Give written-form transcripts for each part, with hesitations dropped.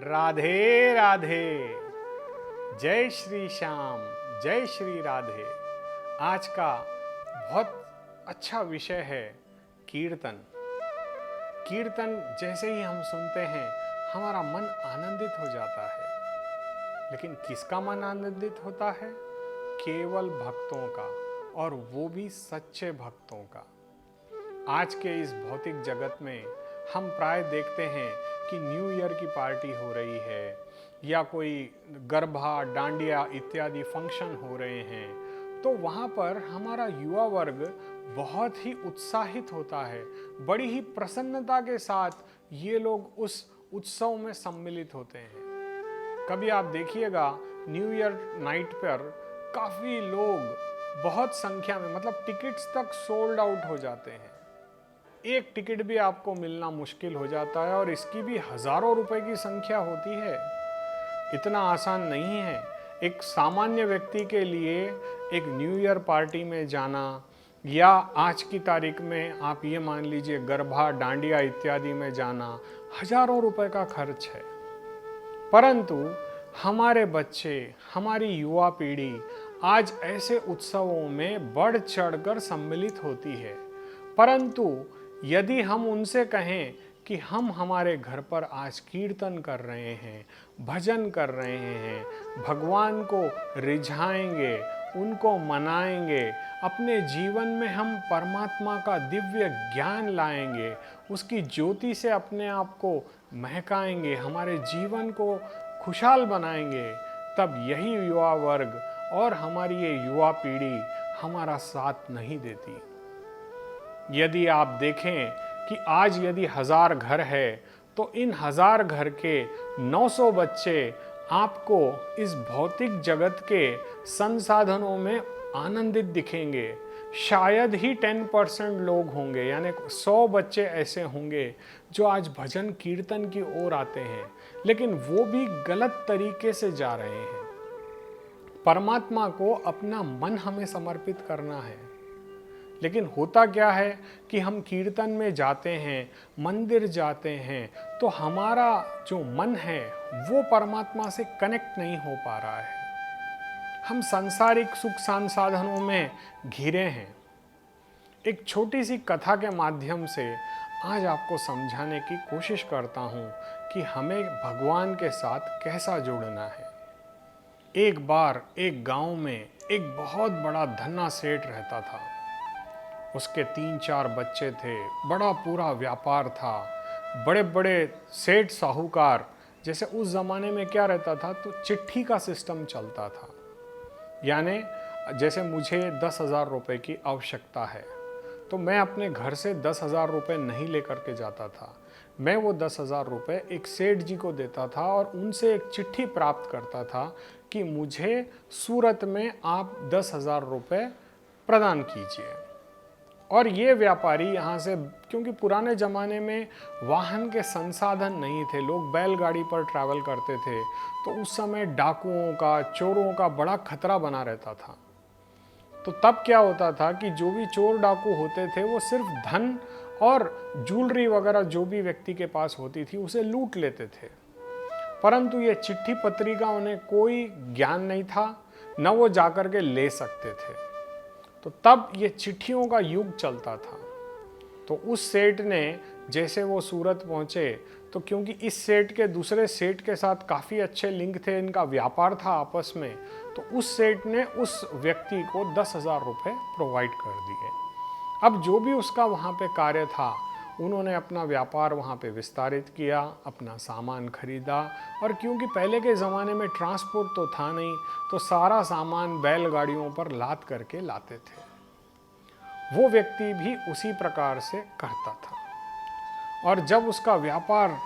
राधे राधे। जय श्री श्याम, जय श्री राधे। आज का बहुत अच्छा विषय है कीर्तन। कीर्तन जैसे ही हम सुनते हैं हमारा मन आनंदित हो जाता है। लेकिन किसका मन आनंदित होता है? केवल भक्तों का, और वो भी सच्चे भक्तों का। आज के इस भौतिक जगत में हम प्राय देखते हैं कि न्यू ईयर की पार्टी हो रही है या कोई गरबा, डांडिया इत्यादि फंक्शन हो रहे हैं, तो वहाँ पर हमारा युवा वर्ग बहुत ही उत्साहित होता है। बड़ी ही प्रसन्नता के साथ ये लोग उस उत्सव में सम्मिलित होते हैं। कभी आप देखिएगा न्यू ईयर नाइट पर काफ़ी लोग बहुत संख्या में, मतलब टिकट्स तक सोल्ड आउट हो जाते हैं। एक टिकट भी आपको मिलना मुश्किल हो जाता है और इसकी भी हजारों रुपए की संख्या होती है। इतना आसान नहीं है एक सामान्य व्यक्ति के लिए एक न्यू ईयर पार्टी में जाना, या आज की तारीख में आप ये मान लीजिए गरबा, डांडिया इत्यादि में जाना, हजारों रुपए का खर्च है। परंतु हमारे बच्चे, हमारी युवा पीढ़ी आज ऐसे उत्सवों में बढ़ चढ़कर सम्मिलित होती है। परंतु यदि हम उनसे कहें कि हम हमारे घर पर आज कीर्तन कर रहे हैं, भजन कर रहे हैं, भगवान को रिझाएंगे, उनको मनाएंगे, अपने जीवन में हम परमात्मा का दिव्य ज्ञान लाएंगे, उसकी ज्योति से अपने आप को महकाएंगे, हमारे जीवन को खुशहाल बनाएंगे, तब यही युवा वर्ग और हमारी ये युवा पीढ़ी हमारा साथ नहीं देती। यदि आप देखें कि आज यदि 1000 घर है तो इन 1000 घर के 900 बच्चे आपको इस भौतिक जगत के संसाधनों में आनंदित दिखेंगे। शायद ही 10% लोग होंगे, यानी 100 बच्चे ऐसे होंगे जो आज भजन कीर्तन की ओर आते हैं, लेकिन वो भी गलत तरीके से जा रहे हैं। परमात्मा को अपना मन हमें समर्पित करना है। लेकिन होता क्या है कि हम कीर्तन में जाते हैं, मंदिर जाते हैं, तो हमारा जो मन है वो परमात्मा से कनेक्ट नहीं हो पा रहा है। हम सांसारिक सुख संसाधनों में घिरे हैं। एक छोटी सी कथा के माध्यम से आज आपको समझाने की कोशिश करता हूँ कि हमें भगवान के साथ कैसा जुड़ना है। एक बार एक गांव में एक बहुत बड़ा धन्ना सेठ रहता था। उसके 3-4 बच्चे थे, बड़ा पूरा व्यापार था। बड़े बड़े सेठ साहूकार, जैसे उस ज़माने में क्या रहता था, तो चिट्ठी का सिस्टम चलता था। यानी जैसे मुझे 10,000 रुपये की आवश्यकता है तो मैं अपने घर से 10,000 रुपये नहीं लेकर के जाता था। मैं वो 10,000 रुपये एक सेठ जी को देता था और उनसे एक चिट्ठी प्राप्त करता था कि मुझे सूरत में आप 10,000 रुपये प्रदान कीजिए। और ये व्यापारी यहाँ से, क्योंकि पुराने ज़माने में वाहन के संसाधन नहीं थे, लोग बैलगाड़ी पर ट्रैवल करते थे, तो उस समय डाकुओं का, चोरों का बड़ा खतरा बना रहता था। तो तब क्या होता था कि जो भी चोर डाकू होते थे वो सिर्फ धन और ज्वेलरी वगैरह जो भी व्यक्ति के पास होती थी उसे लूट लेते थे। परंतु ये चिट्ठी पत्री का उन्हें कोई ज्ञान नहीं था, न वो जाकर के ले सकते थे। तो तब ये चिट्ठियों का युग चलता था। तो उस सेठ ने, जैसे वो सूरत पहुंचे, तो क्योंकि इस सेठ के दूसरे सेठ के साथ काफ़ी अच्छे लिंक थे, इनका व्यापार था आपस में, तो उस सेठ ने उस व्यक्ति को 10,000 रुपये प्रोवाइड कर दिए। अब जो भी उसका वहाँ पे कार्य था, उन्होंने अपना व्यापार वहाँ पे विस्तारित किया, अपना सामान खरीदा, और क्योंकि पहले के ज़माने में ट्रांसपोर्ट तो था नहीं, तो सारा सामान बैलगाड़ियों पर लाद करके लाते थे। वो व्यक्ति भी उसी प्रकार से करता था। और जब उसका व्यापार,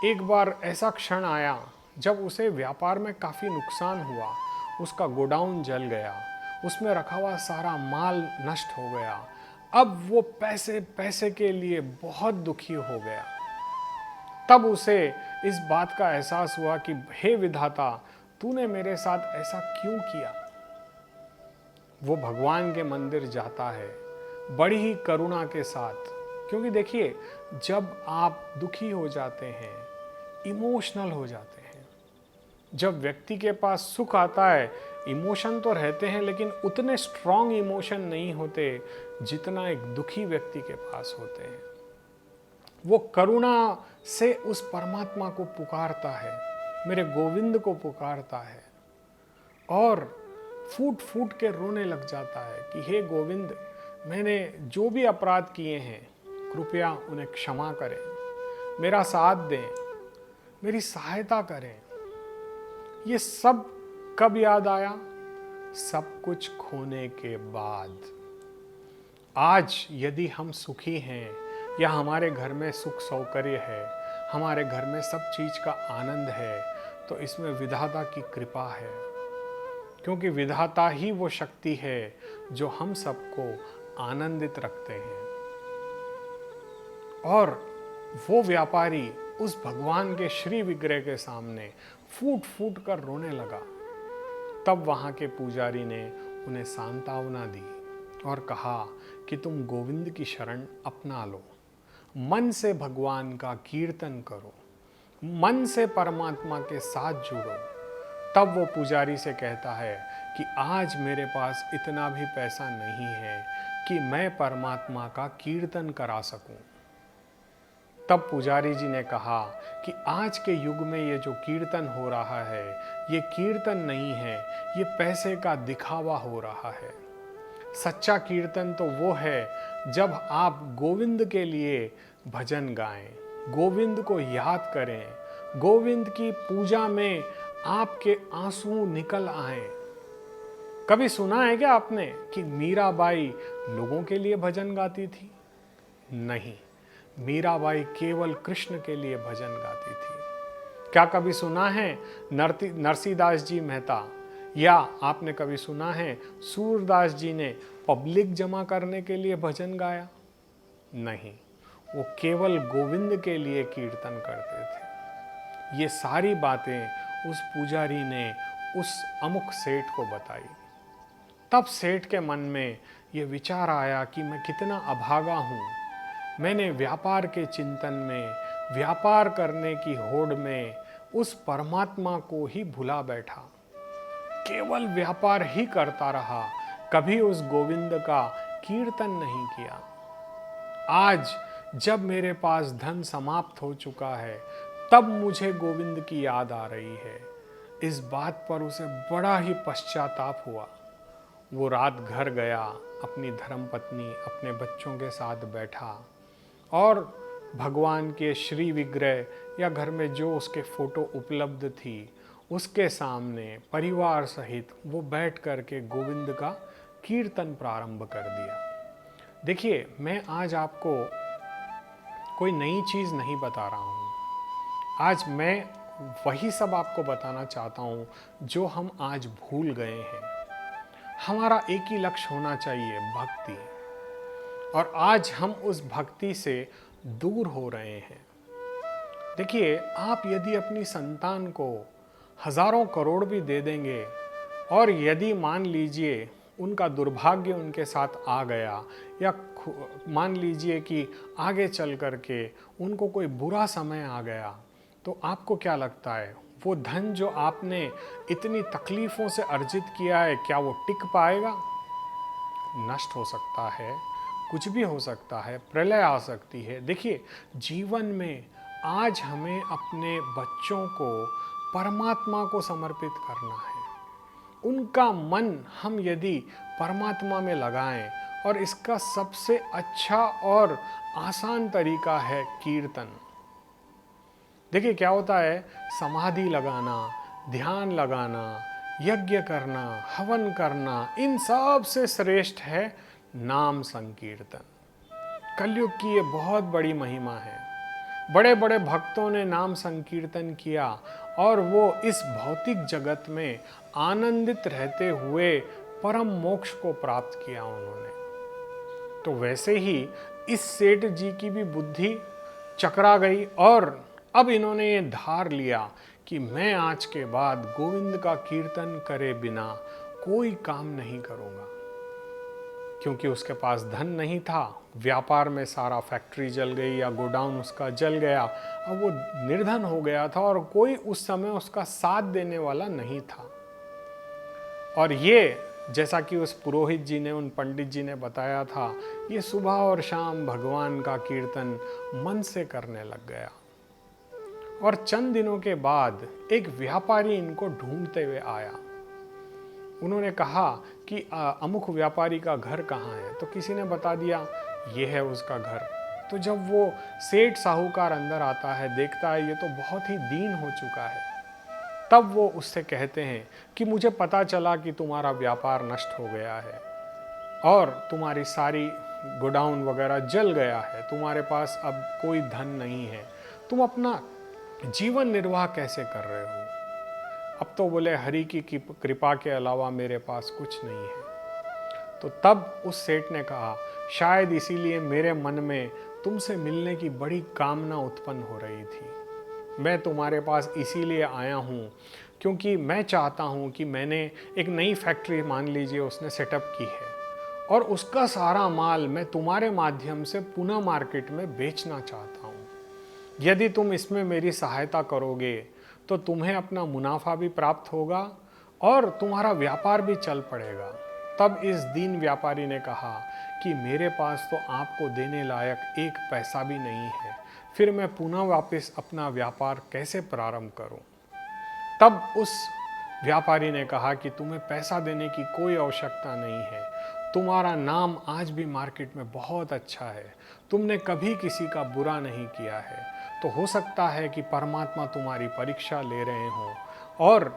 एक बार ऐसा क्षण आया जब उसे व्यापार में काफ़ी नुकसान हुआ, उसका गोडाउन जल गया, उसमें रखा हुआ सारा माल नष्ट हो गया। अब वो पैसे के लिए बहुत दुखी हो गया। तब उसे इस बात का एहसास हुआ कि हे विधाता, तूने मेरे साथ ऐसा क्यों किया। वो भगवान के मंदिर जाता है बड़ी ही करुणा के साथ, क्योंकि देखिए, जब आप दुखी हो जाते हैं इमोशनल हो जाते हैं। जब व्यक्ति के पास सुख आता है, इमोशन तो रहते हैं लेकिन उतने स्ट्रॉन्ग इमोशन नहीं होते जितना एक दुखी व्यक्ति के पास होते हैं। वो करुणा से उस परमात्मा को पुकारता है, मेरे गोविंद को पुकारता है और फूट फूट के रोने लग जाता है कि हे गोविंद, मैंने जो भी अपराध किए हैं कृपया उन्हें क्षमा करें, मेरा साथ दें, मेरी सहायता करें। ये सब कब याद आया? सब कुछ खोने के बाद। आज यदि हम सुखी हैं या हमारे घर में सुख सौकर्य है, हमारे घर में सब चीज का आनंद है, तो इसमें विधाता की कृपा है, क्योंकि विधाता ही वो शक्ति है जो हम सबको आनंदित रखते हैं। और वो व्यापारी उस भगवान के श्री विग्रह के सामने फूट फूट कर रोने लगा। तब वहां के पुजारी ने उन्हें सांत्वना दी और कहा कि तुम गोविंद की शरण अपना लो, मन से भगवान का कीर्तन करो, मन से परमात्मा के साथ जुड़ो। तब वो पुजारी से कहता है कि आज मेरे पास इतना भी पैसा नहीं है कि मैं परमात्मा का कीर्तन करा सकूं। तब पुजारी जी ने कहा कि आज के युग में ये जो कीर्तन हो रहा है, ये कीर्तन नहीं है, ये पैसे का दिखावा हो रहा है। सच्चा कीर्तन तो वो है जब आप गोविंद के लिए भजन गाएं, गोविंद को याद करें, गोविंद की पूजा में आपके आंसू निकल आए। कभी सुना है क्या आपने कि मीराबाई लोगों के लिए भजन गाती थी? नहीं, मीराबाई केवल कृष्ण के लिए भजन गाती थी। क्या कभी सुना है नरसिंहदास जी मेहता या आपने कभी सुना है सूरदास जी ने पब्लिक जमा करने के लिए भजन गाया? नहीं, वो केवल गोविंद के लिए कीर्तन करते थे। ये सारी बातें उस पुजारी ने उस अमुक सेठ को बताई। तब सेठ के मन में ये विचार आया कि मैं कितना अभागा हूँ। मैंने व्यापार के चिंतन में, व्यापार करने की होड़ में उस परमात्मा को ही भुला बैठा, केवल व्यापार ही करता रहा, कभी उस गोविंद का कीर्तन नहीं किया। आज जब मेरे पास धन समाप्त हो चुका है, तब मुझे गोविंद की याद आ रही है। इस बात पर उसे बड़ा ही पश्चाताप हुआ। वो रात घर गया, अपनी धर्मपत्नी अपने बच्चों के साथ बैठा और भगवान के श्री विग्रह या घर में जो उसके फोटो उपलब्ध थी उसके सामने परिवार सहित वो बैठ कर के गोविंद का कीर्तन प्रारंभ कर दिया। देखिए, मैं आज आपको कोई नई चीज़ नहीं बता रहा हूँ। आज मैं वही सब आपको बताना चाहता हूँ जो हम आज भूल गए हैं। हमारा एक ही लक्ष्य होना चाहिए, भक्ति। और आज हम उस भक्ति से दूर हो रहे हैं। देखिए, आप यदि अपनी संतान को हजारों करोड़ भी दे देंगे और यदि मान लीजिए उनका दुर्भाग्य उनके साथ आ गया या मान लीजिए कि आगे चल कर के उनको कोई बुरा समय आ गया, तो आपको क्या लगता है वो धन जो आपने इतनी तकलीफों से अर्जित किया है, क्या वो टिक पाएगा? नष्ट हो सकता है, कुछ भी हो सकता है, प्रलय आ सकती है। देखिए, जीवन में आज हमें अपने बच्चों को परमात्मा को समर्पित करना है। उनका मन हम यदि परमात्मा में लगाएं, और इसका सबसे अच्छा और आसान तरीका है कीर्तन। देखिए, क्या होता है, समाधि लगाना, ध्यान लगाना, यज्ञ करना, हवन करना, इन सब से श्रेष्ठ है नाम संकीर्तन। कलयुग की ये बहुत बड़ी महिमा है। बड़े बड़े भक्तों ने नाम संकीर्तन किया और वो इस भौतिक जगत में आनंदित रहते हुए परम मोक्ष को प्राप्त किया उन्होंने। तो वैसे ही इस सेठ जी की भी बुद्धि चकरा गई और अब इन्होंने ये धार लिया कि मैं आज के बाद गोविंद का कीर्तन करे बिना कोई काम नहीं करूंगा। क्योंकि उसके पास धन नहीं था, व्यापार में सारा फैक्ट्री जल गई या गोडाउन उसका जल गया, अब वो निर्धन हो गया था और कोई उस समय उसका साथ देने वाला नहीं था। और ये जैसा कि उस पुरोहित जी ने, उन पंडित जी ने बताया था, ये सुबह और शाम भगवान का कीर्तन मन से करने लग गया। और चंद दिनों के बाद एक व्यापारी इनको ढूंढते हुए आया। उन्होंने कहा कि अमुक व्यापारी का घर कहाँ है, तो किसी ने बता दिया ये है उसका घर। तो जब वो सेठ साहूकार अंदर आता है, देखता है ये तो बहुत ही दीन हो चुका है, तब वो उससे कहते हैं कि मुझे पता चला कि तुम्हारा व्यापार नष्ट हो गया है और तुम्हारी सारी गोडाउन वगैरह जल गया है, तुम्हारे पास अब कोई धन नहीं है, तुम अपना जीवन निर्वाह कैसे कर रहे हो? अब तो बोले हरि की कृपा के अलावा मेरे पास कुछ नहीं है। तो तब उस सेठ ने कहा, शायद इसीलिए मेरे मन में तुमसे मिलने की बड़ी कामना उत्पन्न हो रही थी। मैं तुम्हारे पास इसीलिए आया हूँ क्योंकि मैं चाहता हूँ कि मैंने एक नई फैक्ट्री, मान लीजिए उसने सेटअप की है, और उसका सारा माल मैं तुम्हारे माध्यम से पुनः मार्केट में बेचना चाहता हूँ। यदि तुम इसमें मेरी सहायता करोगे तो तुम्हें अपना मुनाफा भी प्राप्त होगा और तुम्हारा व्यापार भी चल पड़ेगा। तब इस दीन व्यापारी ने कहा कि मेरे पास तो आपको देने लायक एक पैसा भी नहीं है, फिर मैं पुनः वापस अपना व्यापार कैसे प्रारंभ करूं? तब उस व्यापारी ने कहा कि तुम्हें पैसा देने की कोई आवश्यकता नहीं है, तुम्हारा नाम आज भी मार्केट में बहुत अच्छा है, तुमने कभी किसी का बुरा नहीं किया है, तो हो सकता है कि परमात्मा तुम्हारी परीक्षा ले रहे हो और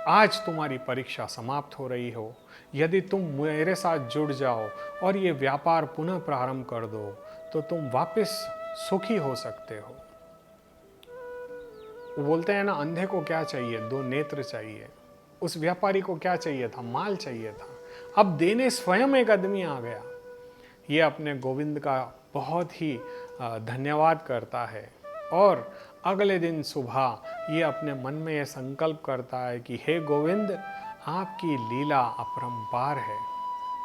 आज तुम्हारी परीक्षा समाप्त हो रही हो। यदि तुम मेरे साथ जुड़ जाओ और ये व्यापार पुनः प्रारंभ कर दो तो तुम वापस सुखी हो सकते हो। वो बोलते हैं ना, अंधे को क्या चाहिए? दो नेत्र चाहिए। उस व्यापारी को क्या चाहिए था? माल चाहिए था। अब देने स्वयं एक आदमी आ गया। ये अपने गोविंद का बहुत ही धन्यवाद करता है और अगले दिन सुबह ये अपने मन में ये संकल्प करता है कि हे गोविंद, आपकी लीला अपरंपार है,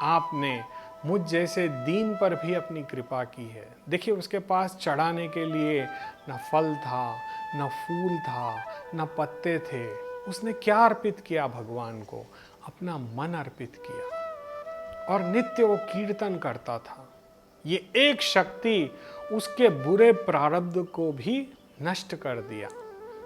आपने मुझ जैसे दीन पर भी अपनी कृपा की है। देखिए, उसके पास चढ़ाने के लिए न फल था, न फूल था, न पत्ते थे। उसने क्या अर्पित किया भगवान को? अपना मन अर्पित किया और नित्य वो कीर्तन करता था। ये एक शक्ति उसके बुरे प्रारब्ध को भी नष्ट कर दिया।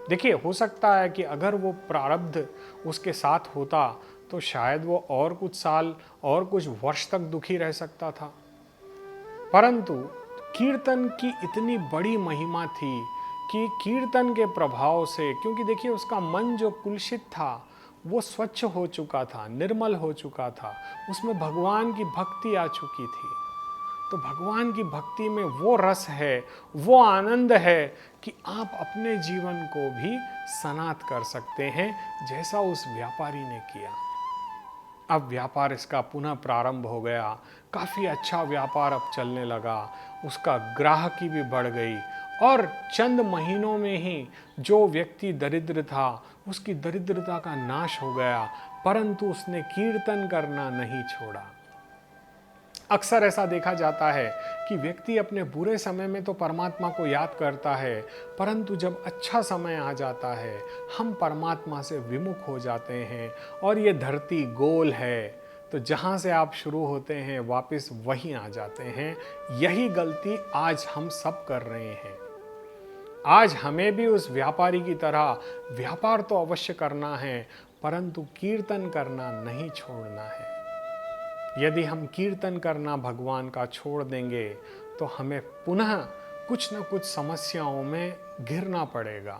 देखिए, हो सकता है कि अगर वो प्रारब्ध उसके साथ होता तो शायद वो और कुछ साल और कुछ वर्ष तक दुखी रह सकता था, परंतु कीर्तन की इतनी बड़ी महिमा थी कि कीर्तन के प्रभाव से, क्योंकि देखिए उसका मन जो कुलुषित था वो स्वच्छ हो चुका था, निर्मल हो चुका था, उसमें भगवान की भक्ति आ चुकी थी। तो भगवान की भक्ति में वो रस है, वो आनंद है कि आप अपने जीवन को भी सनात कर सकते हैं, जैसा उस व्यापारी ने किया। अब व्यापार इसका पुनः प्रारंभ हो गया, काफ़ी अच्छा व्यापार अब चलने लगा, उसका ग्राहकी भी बढ़ गई और चंद महीनों में ही जो व्यक्ति दरिद्र था उसकी दरिद्रता का नाश हो गया, परंतु उसने कीर्तन करना नहीं छोड़ा। अक्सर ऐसा देखा जाता है कि व्यक्ति अपने बुरे समय में तो परमात्मा को याद करता है, परंतु जब अच्छा समय आ जाता है हम परमात्मा से विमुख हो जाते हैं और ये धरती गोल है, तो जहाँ से आप शुरू होते हैं वापस वहीं आ जाते हैं। यही गलती आज हम सब कर रहे हैं। आज हमें भी उस व्यापारी की तरह व्यापार तो अवश्य करना है, परंतु कीर्तन करना नहीं छोड़ना है। यदि हम कीर्तन करना भगवान का छोड़ देंगे तो हमें पुनः कुछ न कुछ समस्याओं में घिरना पड़ेगा।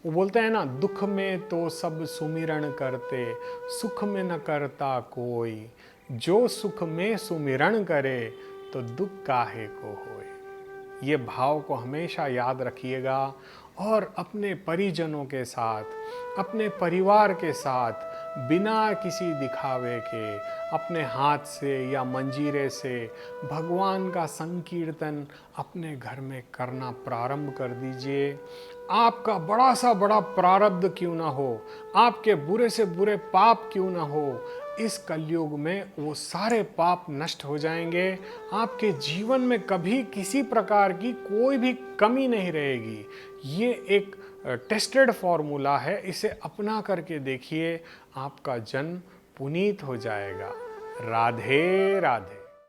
वो बोलते हैं ना, दुख में तो सब सुमिरन करते, सुख में न करता कोई, जो सुख में सुमिरन करे तो दुख काहे को होए। ये भाव को हमेशा याद रखिएगा और अपने परिजनों के साथ, अपने परिवार के साथ बिना किसी दिखावे के अपने हाथ से या मंजीरे से भगवान का संकीर्तन अपने घर में करना प्रारंभ कर दीजिए। आपका बड़ा सा बड़ा प्रारब्ध क्यों ना हो, आपके बुरे से बुरे पाप क्यों ना हो, इस कलयुग में वो सारे पाप नष्ट हो जाएंगे। आपके जीवन में कभी किसी प्रकार की कोई भी कमी नहीं रहेगी। ये एक टेस्टेड फॉर्मूला है, इसे अपना करके देखिए, आपका जन्म पुनीत हो जाएगा। राधे राधे।